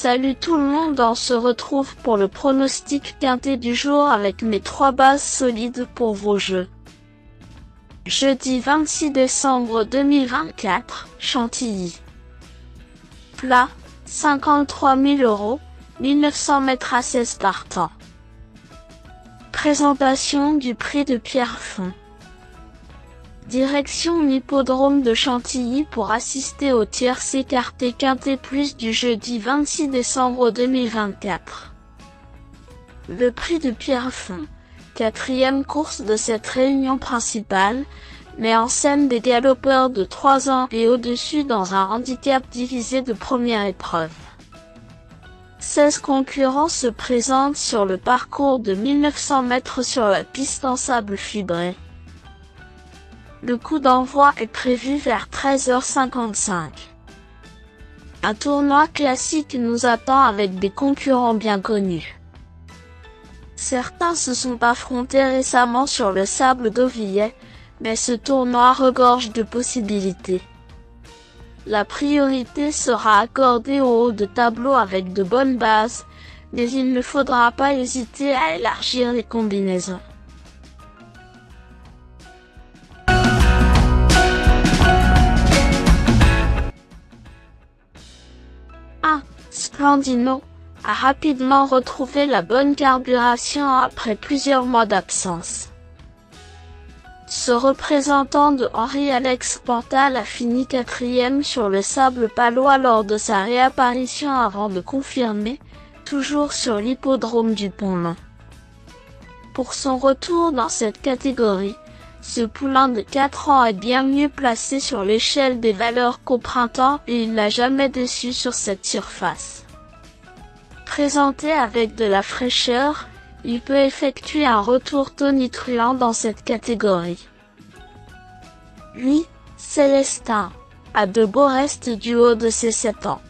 Salut tout le monde, on se retrouve pour le pronostic quintet du jour avec mes 3 bases solides pour vos jeux. Jeudi 26 décembre 2024, Chantilly. Plat, 53 000 €, 1900 mètres à 16 partants. Présentation du prix de Pierrefonds. Direction l'hippodrome de Chantilly pour assister au tiercé quartet quintet plus du jeudi 26 décembre 2024. Le prix de Pierrefonds, 4e course de cette réunion principale, met en scène des galopeurs de 3 ans et au-dessus dans un handicap divisé de première épreuve. 16 concurrents se présentent sur le parcours de 1900 mètres sur la piste en sable fibré. Le coup d'envoi est prévu vers 13h55. Un tournoi classique nous attend avec des concurrents bien connus. Certains se sont affrontés récemment sur le sable d'Auvillet, mais ce tournoi regorge de possibilités. La priorité sera accordée au haut de tableau avec de bonnes bases, mais il ne faudra pas hésiter à élargir les combinaisons. Splendino a rapidement retrouvé la bonne carburation après plusieurs mois d'absence. Ce représentant de Henri-Alex Pantal a fini 4e sur le sable palois lors de sa réapparition avant de confirmer, toujours sur l'hippodrome du Pont-Neuf. Pour son retour dans cette catégorie, ce poulain de 4 ans est bien mieux placé sur l'échelle des valeurs qu'au printemps et il n'a jamais déçu sur cette surface. Présenté avec de la fraîcheur, il peut effectuer un retour tonitruant dans cette catégorie. Lui, Célestin, a de beaux restes du haut de ses 7 ans.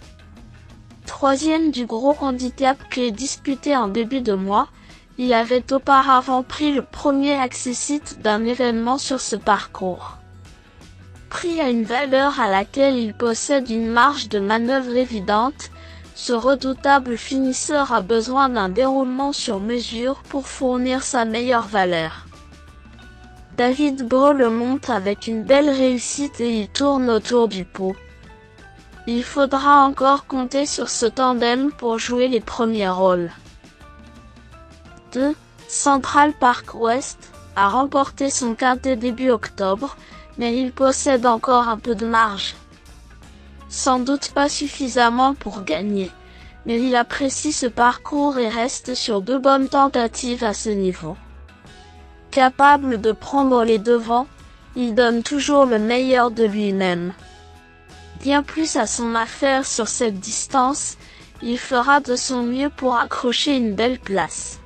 3e du gros handicap clé disputé en début de mois, il avait auparavant pris le premier accessite d'un événement sur ce parcours. Pris à une valeur à laquelle il possède une marge de manœuvre évidente, ce redoutable finisseur a besoin d'un déroulement sur mesure pour fournir sa meilleure valeur. David Brault le monte avec une belle réussite et il tourne autour du pot. Il faudra encore compter sur ce tandem pour jouer les premiers rôles. 2. Central Park West a remporté son quintet début octobre, mais il possède encore un peu de marge. Sans doute pas suffisamment pour gagner, mais il apprécie ce parcours et reste sur 2 bonnes tentatives à ce niveau. Capable de prendre les devants, il donne toujours le meilleur de lui-même. Bien plus à son affaire sur cette distance, il fera de son mieux pour accrocher une belle place.